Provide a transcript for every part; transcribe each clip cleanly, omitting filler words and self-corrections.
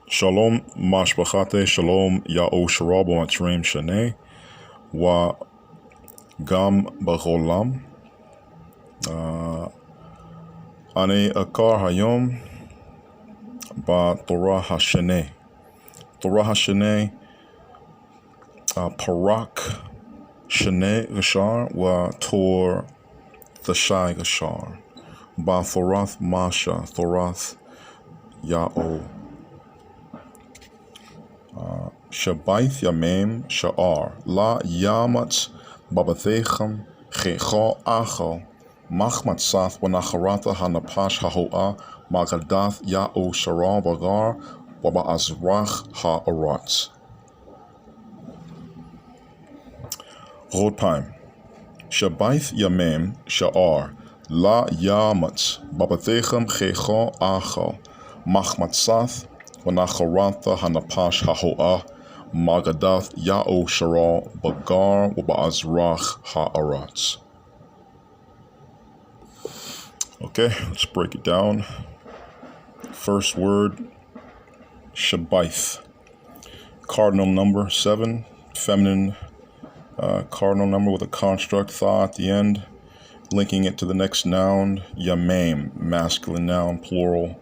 Shalom mashbachate, shalom ya'o sharab matrim shane wa gam bacholam. Ane akar hayom ba Thorah hashane. Thorah hashane parak shane gashar wa tor thashai gashar ba thorath masha thorath ya'o. Shabaith Yamem Sha'ar La Yamat Babathecham Checho Achal Machmat Sath Wanacharata Hanapash Hahoa Magadath Ya'o Sharal Bagar Baba Azrakh Ha'arat. Rodpaim Shabaith Yamem Sha'ar La Yamat Babathecham Checho Achal Machmat Sath Wanacharata Hanapash Hahoa Magadath Ya'o Sharal Bagar Azrakh Ha'arat. Okay, let's break it down. First word, Shabaith. Cardinal number 7, feminine cardinal number with a construct tha at the end, linking it to the next noun, Yamem, masculine noun, plural,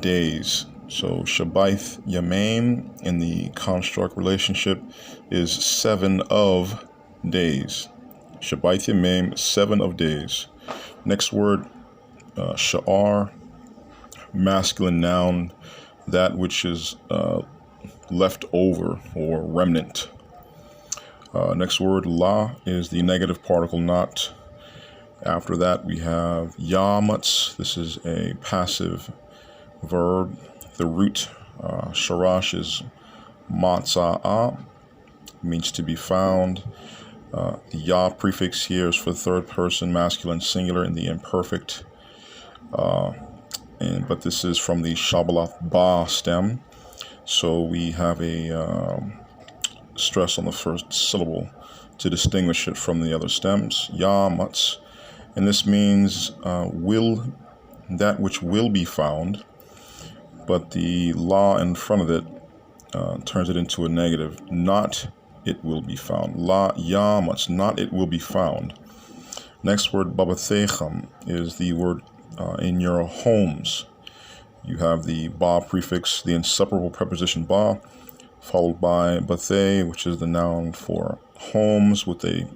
days. So Shabaith Yamem in the construct relationship is 7 of days. Shabaith Yamem, 7 of days. Next word, Sha'ar, masculine noun, that which is left over or remnant. Next word, La, is the negative particle not. After that we have Yamatz. This is a passive verb. The root, sharash, is matza'a, means to be found. The ya prefix here is for third person, masculine singular in the imperfect. But this is from the Shabbalat ba stem. So we have a stress on the first syllable to distinguish it from the other stems. Ya matz. And this means will, that which will be found. But the la in front of it turns it into a negative. Not it will be found. La yamatz, not it will be found. Next word, babathecham, is the word in your homes. You have the ba prefix, the inseparable preposition ba, followed by bathe, which is the noun for homes, with a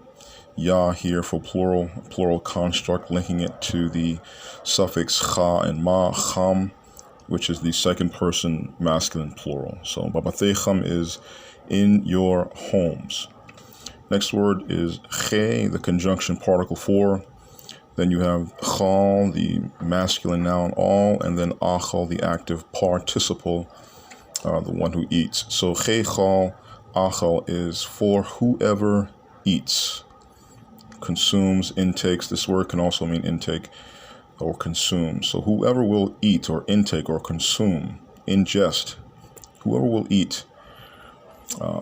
ya here for plural construct, linking it to the suffix cha and ma, cham, which is the second person masculine plural. So babathecham is in your homes. Next word is che, the conjunction particle for. Then you have chal, the masculine noun all, and then achal, the active participle, the one who eats. So che chal achal is for whoever eats, consumes, intakes. This word can also mean intake or consume. So whoever will eat or intake or consume, ingest, whoever will eat.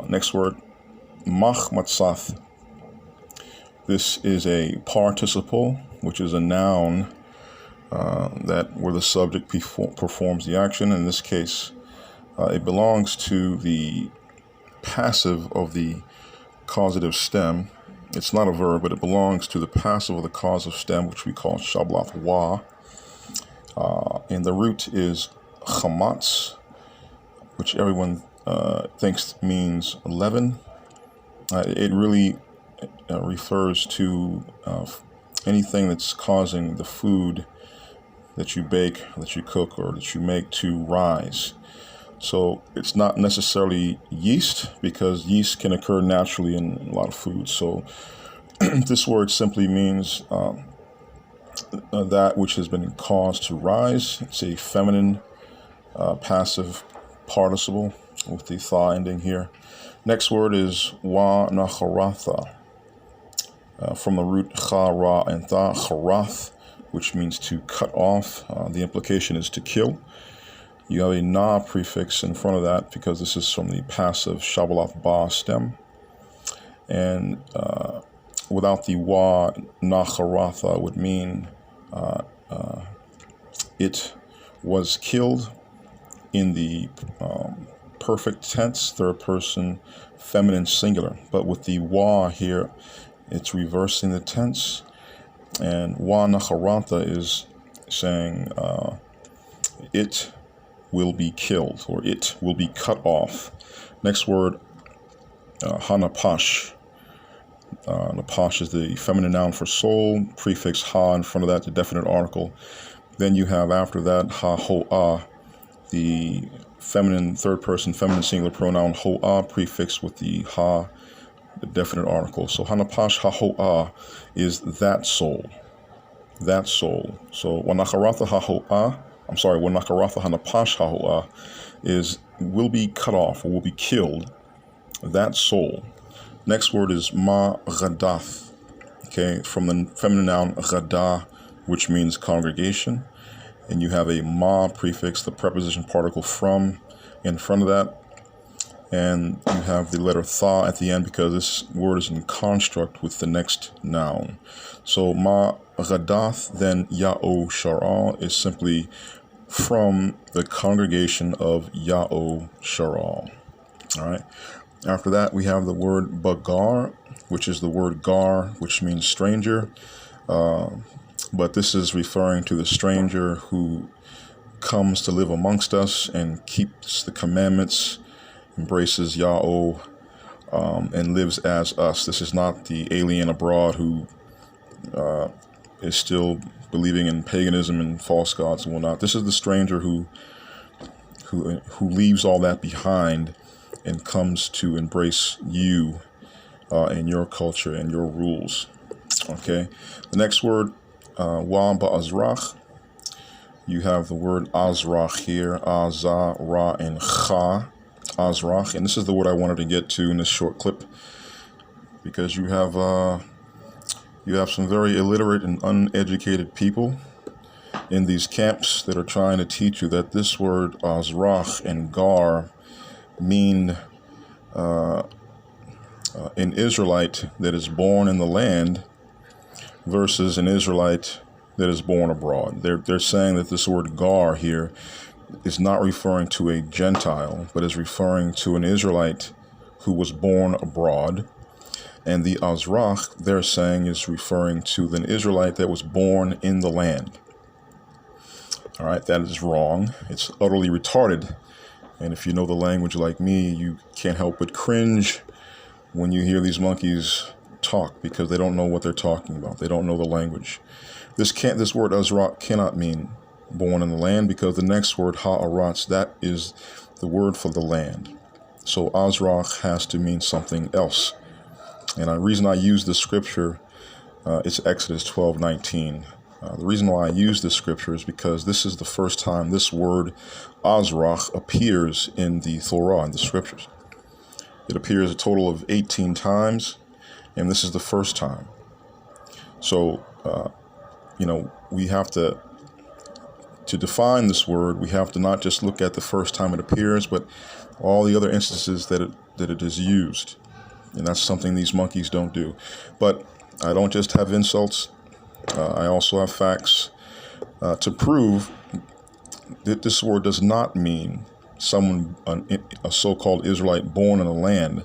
Next word, mach matzath. This is a participle, which is a noun that where the subject performs the action. In this case, it belongs to the passive of the causative stem. It's not a verb, but it belongs to the passive of the causative stem, which we call shablath wa. And the root is chamatz, which everyone thinks means leaven. It really refers to anything that's causing the food that you bake, that you cook, or that you make to rise. So it's not necessarily yeast, because yeast can occur naturally in a lot of foods. So this word simply means that which has been caused to rise. It's a feminine passive participle with the tha ending here. Next word is wa nacharatha, from the root cha, ra, and tha, charath, which means to cut off. The implication is to kill. You have a na prefix in front of that because this is from the passive shabbalat ba stem. And without the wa, nacharatha would mean it was killed in the perfect tense, third person, feminine singular. But with the wa here, it's reversing the tense. And wa nakharata is saying it will be killed, or it will be cut off. Next word, hanapash. Napash is the feminine noun for soul, prefix ha in front of that, the definite article. Then you have after that ha-ho-ah, the feminine, third person, feminine singular pronoun ho-ah, prefix with the ha, the definite article. So hanapash ha-ho-ah is that soul. That soul. So wanacharatha ha-ho-ah, wanacharatha hanapash ha-ho-ah is will be cut off or will be killed. That soul. Next word is ma-ghadath, okay, from the feminine noun ghada, which means congregation. And you have a ma prefix, the preposition particle from, in front of that. And you have the letter tha at the end because this word is in construct with the next noun. So ma-ghadath, then ya'o shara is simply from the congregation of ya'o shara. All right. After that, we have the word bagar, which is the word gar, which means stranger. But this is referring to the stranger who comes to live amongst us and keeps the commandments, embraces Yahweh, and lives as us. This is not the alien abroad who is still believing in paganism and false gods and whatnot. This is the stranger who leaves all that behind and comes to embrace you and your culture and your rules. Okay. The next word, wa ba'azrakh. You have the word azrakh here, azara and kha, azrakh. And this is the word I wanted to get to in this short clip because you have some very illiterate and uneducated people in these camps that are trying to teach you that this word azrakh and gar mean an Israelite that is born in the land versus an Israelite that is born abroad. They're saying that this word gar here is not referring to a Gentile, but is referring to an Israelite who was born abroad. And the azrakh, they're saying, is referring to an Israelite that was born in the land. All right, that is wrong. It's utterly retarded. And if you know the language like me, you can't help but cringe when you hear these monkeys talk because they don't know what they're talking about. They don't know the language. This word azrakh cannot mean born in the land because the next word ha'aratz, that is the word for the land. So azrakh has to mean something else. And the reason I use this scripture, it's Exodus 12:19. The reason why I use this scripture is because this is the first time this word azrakh appears in the Thorah, in the scriptures. It appears a total of 18 times, and this is the first time. So, we have to define this word, we have to not just look at the first time it appears, but all the other instances that it is used. And that's something these monkeys don't do. But I don't just have insults. I also have facts to prove that this word does not mean someone, a so-called Israelite born in a land.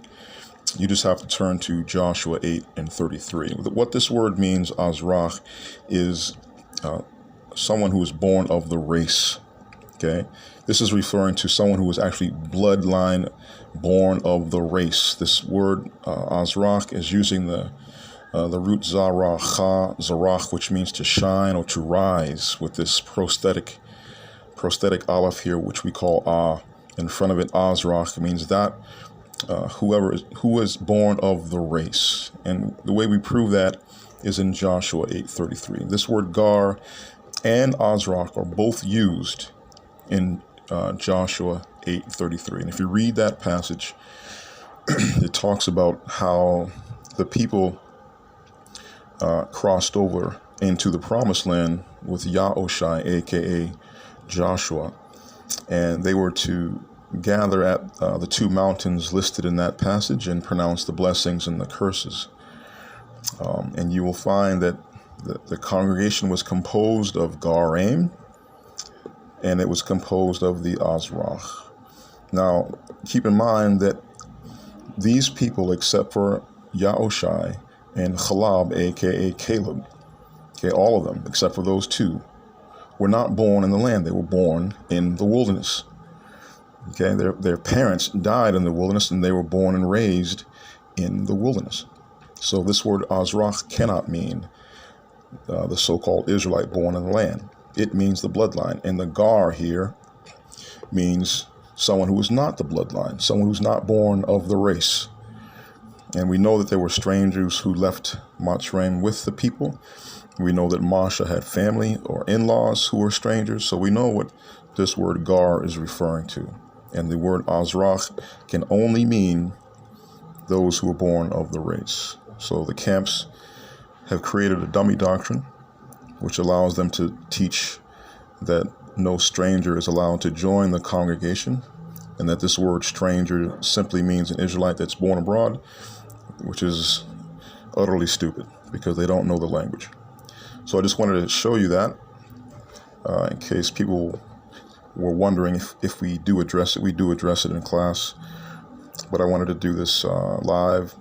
You just have to turn to Joshua 8:33. What this word means, azrakh, is someone who is born of the race. Okay, this is referring to someone who was actually bloodline born of the race. This word azrakh is using the root zarach, which means to shine or to rise, with this prosthetic aleph here, which we call in front of it. Azrakh means that who is born of the race, and the way we prove that is in Joshua 8:33. This word gar and azrakh are both used in Joshua 8:33, and if you read that passage, it talks about how the people crossed over into the promised land with Yahushai, aka Joshua, and they were to gather at the two mountains listed in that passage and pronounce the blessings and the curses. And you will find that the congregation was composed of Garim, and it was composed of the azrakh. Now, keep in mind that these people, except for Yaoshai and Chalab, aka Caleb, okay, all of them, except for those two, were not born in the land. They were born in the wilderness. Okay, their parents died in the wilderness, and they were born and raised in the wilderness. So this word azrakh cannot mean the so-called Israelite born in the land. It means the bloodline. And the gar here means someone who is not the bloodline, someone who's not born of the race. And we know that there were strangers who left Mitzrayim with the people. We know that Moshe had family or in-laws who were strangers. So we know what this word gar is referring to. And the word azrakh can only mean those who were born of the race. So the camps have created a dummy doctrine, which allows them to teach that no stranger is allowed to join the congregation, and that this word stranger simply means an Israelite that's born abroad, which is utterly stupid because they don't know the language. So I just wanted to show you that in case people were wondering if we do address it. We do address it in class, but I wanted to do this live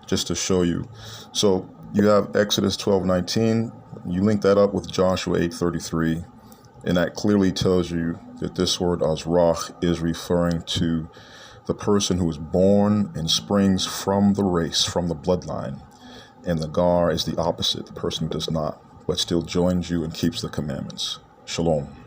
just to show you. So you have Exodus 12:19. You link that up with Joshua 8:33, and that clearly tells you that this word azrakh is referring to the person who is born and springs from the race, from the bloodline. And the gar is the opposite, the person who does not, but still joins you and keeps the commandments. Shalom.